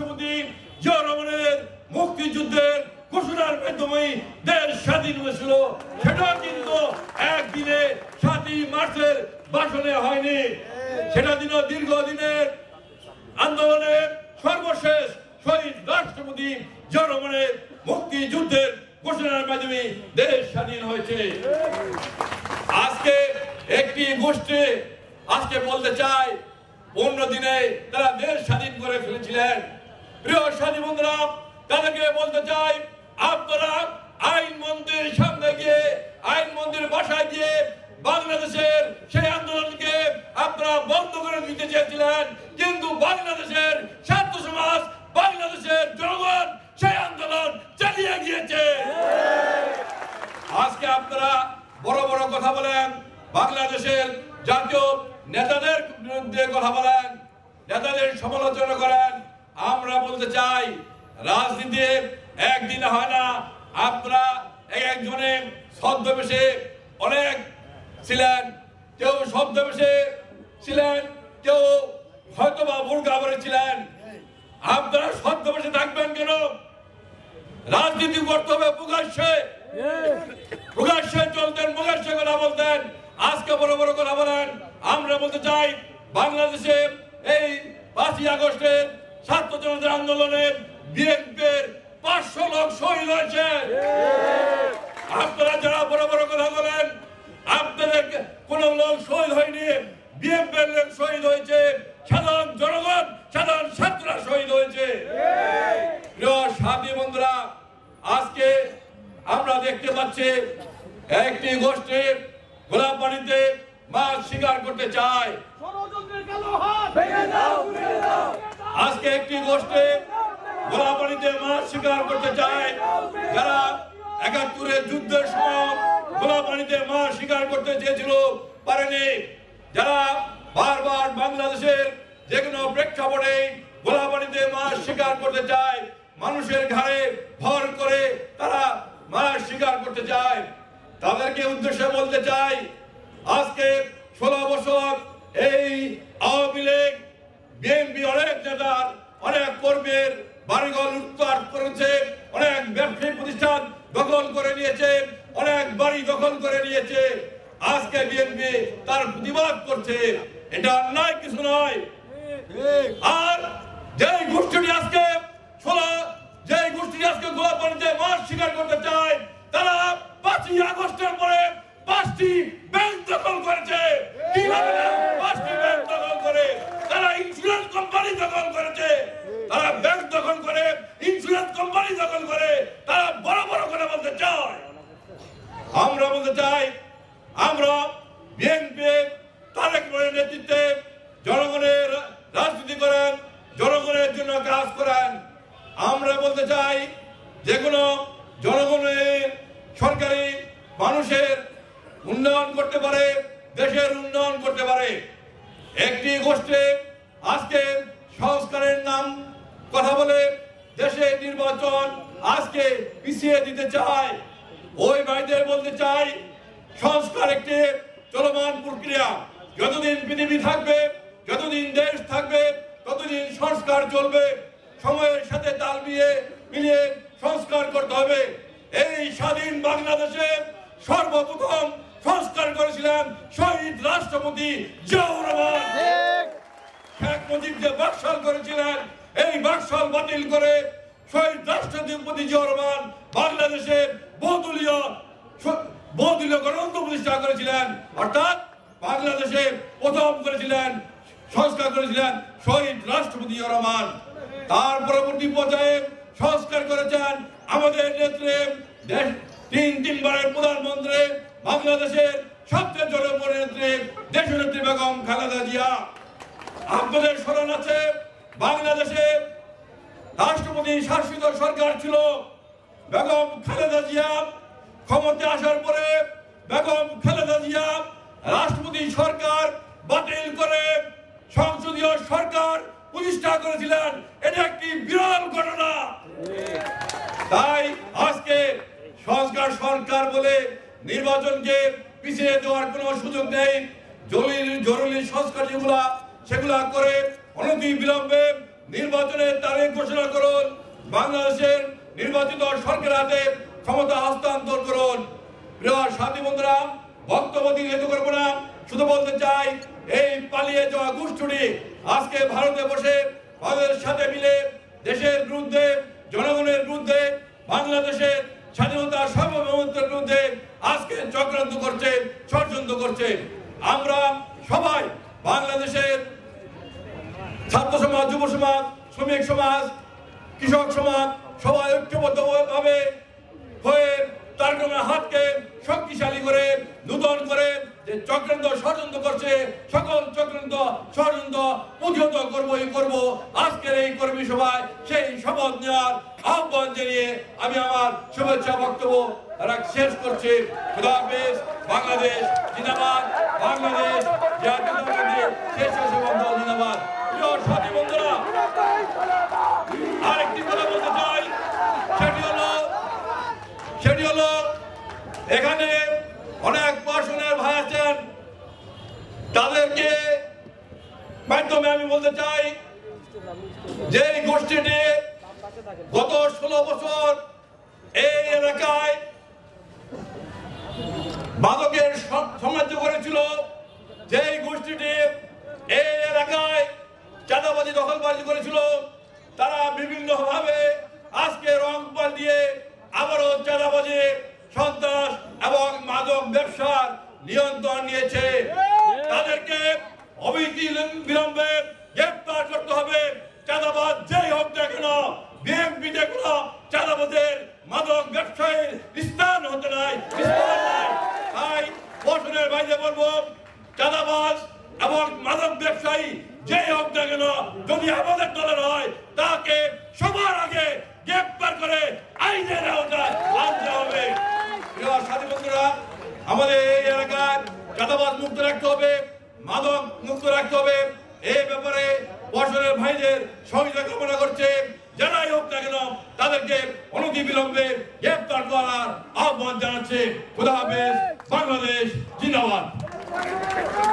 রাষ্ট্রপতি জিয়া রহমানের মুক্তিযুদ্ধের ঘোষণার মাধ্যমে দেশ স্বাধীন হয়েছিল, সেটা কিন্তু একদিনে 7ই মার্চের ভাষণে হয়নি। সেটা দিন দীর্ঘদিনের আন্দোলনের সর্বশেষ শহীদ রাষ্ট্রপতি জিয়া রহমানের মুক্তিযুদ্ধের ঘোষণার মাধ্যমে দেশ স্বাধীন হয়েছে। আজকে একটি গোষ্ঠী আজকে বলতে চায় 15 দিনে তারা দেশ স্বাধীন করে ফেলেছিলেন। প্রিয় সাথী বন্ধুরা, তাদেরকে বলতে চাই, আপনারা আইন মন্ত্রীর সামনে গিয়ে আইন মন্ত্রীর বাসায় গিয়ে বাংলাদেশের সেই আন্দোলনকে আপনারা বন্ধ করে দিতে চেয়েছিলেন, কিন্তু বাংলাদেশের ছাত্র সমাজ, বাংলাদেশের জনগণ সেই আন্দোলন চালিয়ে গিয়েছে। আজকে আপনারা বড় বড় কথা বলেন, বাংলাদেশের জাতীয় নেতাদের বিরুদ্ধে কথা বলেন, নেতাদের সমালোচনা করেন। আমরা বলতে চাই, রাজনীতি একদিন হয় না। আপনারা একজনে ছদ্মবেশে অনেক ছিলেন, কেউ ছদ্মবেশে ছিলেন, কেউ হয়তোবা বোরকা পরে ছিলেন। আপনারা ছদ্মবেশে থাকবেন কেন? রাজনীতি করতে হবে প্রকাশ্যে, প্রকাশ্যে চলতেন, প্রকাশ্যে কথা বলতেন। আজকে বড় বড় কথা বলেন। আমরা বলতে চাই, বাংলাদেশে এই 5ই আগস্টের ছাত্র জনতার আন্দোলনে বিএনপির 500 লোক শহীদ হয়েছে। আপনারা যারা বড় বড় কথা বলেন, আপনাদের কোন লোক শহীদ হয়নি, বিএনপির লোক শহীদ হয়েছে, সাধারণ জনগণ, সাধারণ ছাত্ররা শহীদ হয়েছে। প্রিয় সাথী বন্ধুরা, আজকে আমরা দেখতে পাচ্ছি একটি গোষ্ঠী গোলাপবাড়িতে মাছ শিকার করতে চায়। আজকে একটি গোষ্ঠী গোলাপবাড়িতে মাছ শিকার করতে চায়, যারা 71-এর যুদ্ধের সময় গোলাপবাড়িতে মাছ শিকার করতে চেয়েছিল, পারেনি। যারা বারবার বাংলাদেশের যে কোনো প্রেক্ষাপটে গোলাপবাড়িতে মাছ শিকার করতে চায়, মানুষের ঘাড়ে ভর করে তারা মাছ শিকার করতে চায়, তাদেরকে উদ্দেশ্যে বলতে চাই, আজকে 16 বছর এই আওয়ামী লীগ, বিএনপি অনেক নেতার, অনেক কর্মীর বাড়িঘর লুটপাট করেছে, অনেক ব্যবসায়িক প্রতিষ্ঠান দখল করে নিয়েছে, অনেক বাড়ি দখল করে নিয়েছে। আজকে বিএনপি তার প্রতিবাদ করছে, এটা অন্যায় কিছু নয়। আর যে গোষ্ঠীটি আজকে গোলাপবাড়িতে মাছ শিকার করতে চায়, তারা 5ই আগস্টের পরে 5টি ব্যাংক দখল করেছে। কিভাবে 5টি ব্যাংক দখল করে? তারা ইন্স্যুরেন্স কোম্পানি দখল করেছে, তারা ব্যাংক দখল করে, ইন্স্যুরেন্স কোম্পানি দখল করে, তারা বড় বড় কথা বলতে চায়। আমরা বলতে চাই, আমরা বিএনপি তারেক রহমানের নেতৃত্বে জনগণের রাজনীতি করেন, জনগণের জন্য কাজ করেন। আমরা বলতে চাই, যে কোনো জনগণের সরকারি মানুষের উন্নয়ন করতে পারে, দেশের উন্নয়ন করতে পারে। একটি গোষ্ঠী আজকে সংস্কারের নাম কথা বলে দেশে নির্বাচন আজকে পিছিয়ে দিতে চায়। ওই ভাইদের বলতে চাই, সংস্কার একটি চলমান প্রক্রিয়া। যতদিন পৃথিবী থাকবে, যতদিন দেশ থাকবে, ততদিন সংস্কার চলবে। সময়ের সাথে তাল মিলিয়ে সংস্কার করতে হবে। এই স্বাধীন বাংলাদেশে সর্বপ্রথম সংস্কার করেছিলেন শহীদ রাষ্ট্রপতি জিয়াউর রহমান। শেখ মুজিব যে বাকশাল করেছিলেন, এই বাকশাল বাতিল করে শহীদ রাষ্ট্রপতি জিয়াউর রহমান বাংলাদেশে বহুদলীয় গণতন্ত্র প্রতিষ্ঠা করেছিলেন। অর্থাৎ বাংলাদেশে প্রথম করেছিলেন, সংস্কার করেছিলেন শহীদ রাষ্ট্রপতি জিয়াউর রহমান। তার পরবর্তী পর্যায়ে সংস্কার করেছেন আমাদের নেত্রী, তিনবারের প্রধানমন্ত্রী, বাংলাদেশের সবচেয়ে জনপ্রিয় নেত্রী, দেশনেত্রী বেগম খালেদা জিয়া। আপনাদের স্মরণ আছে, বাংলাদেশে রাষ্ট্রপতি শাসিত সরকার ছিল। বেগম খালেদা জিয়া ক্ষমতায় আসার পরে বেগম খালেদা জিয়া রাষ্ট্রপতি সরকার বাতিল করে সংসদীয় সরকার প্রতিষ্ঠা করেছিলেন। এটা একটি বিরল ঘটনা। তাই আজকে সংস্কার সরকার বলে নির্বাচনকে পিছিয়ে দেওয়ার কোনো সুযোগ নেই। জরুরি সংস্কার যেগুলা সেগুলা করে অনতি বিলম্বে নির্বাচনের তারিখ ঘোষণা করুন, বাংলাদেশের নির্বাচিত সরকারের হাতে ক্ষমতা হস্তান্তর করুন। প্রিয় সাথী বন্ধুরা, বক্তব্য দীর্ঘায়িত করব না, শুধু বলতে চাই এই পালিয়ে যাওয়া গোষ্ঠীটি আজকে ভারতে বসে ভারতের সাথে মিলে দেশের বিরুদ্ধে, জনগণের বিরুদ্ধে, বাংলাদেশের স্বাধীনতা সার্বভৌমত্বের বিরুদ্ধে আজকে চক্রান্ত করছে, ষড়যন্ত্র করছে। আমরা সবাই বাংলাদেশের ছাত্র সমাজ, যুব সমাজ, শ্রমিক সমাজ, কৃষক সমাজ সবাই ঐক্যবদ্ধভাবে হয়ে তার হাতকে শক্তিশালী করে, নূতন করে যে চক্রান্ত ষড়যন্ত্র করছে, সকল চক্রান্ত ষড়যন্ত্র প্রতিহত করব। আজকের এই কর্মী সভায় সেই শপথ নেওয়ার আহ্বান জানিয়ে আমি আমার শুভেচ্ছা বক্তব্য শেষ করছি। খোদা হাফেজ। বাংলাদেশ জিন্দাবাদ, বাংলাদেশ জাতীয়তাবাদী স্বেচ্ছাসেবক দল জিন্দাবাদ। প্রিয় সাথী বন্ধুরা, আরেকটি কথা বলতে চাই, সেটি হলো এখানে অনেক পড়াশোনার ভাই আছেন, তাদেরকে মাধ্যমে আমি বলতে চাই যে গোষ্ঠীটি গত 16 বছর এই এলাকায় মাদকের সাম্রাজ্য করেছিল, যে গোষ্ঠীটি এই এলাকায় চাঁদাবাজি দখলবাজি করেছিল, তারা বিভিন্ন ভাবে আজকে রং পাল্টিয়ে আবারও চাঁদাবাজি, সন্ত্রাস এবং মাদক ব্যবসার নিয়ন্ত্রণ নিয়েছে। তাদেরকে অবিলম্বে গ্রেফতার করতে হবে। চাঁদাবাজ যেই হোক না কেন, বিএনপিতে কোনো চাঁদাবাজের, মাদক ব্যবসায়ীর স্থান হতে নাই। তাই বছরের বাইরে বলবো, চাঁদাবাজ এবং মাদক ব্যবসায়ী যেই হোক না কেন, যদি আমাদের দলের হয় তাকে সবার আগে গ্রেফতার করে আইনের আওতায় আনতে হবে। প্রিয় সাথী বন্ধুরা, আমাদের এই এলাকায় চাঁদাবাজ মুক্ত রাখতে হবে, মাদক মুক্ত রাখতে হবে। এই ব্যাপারে বছরের ভাইদের সহযোগিতা কামনা করছে। যারাই হোক না কেন তাদেরকে অনতিবিলম্বে গ্রেফতার করার আহ্বান জানাচ্ছে। খোদা হাফেজ। বাংলাদেশ জিন্দাবাদ।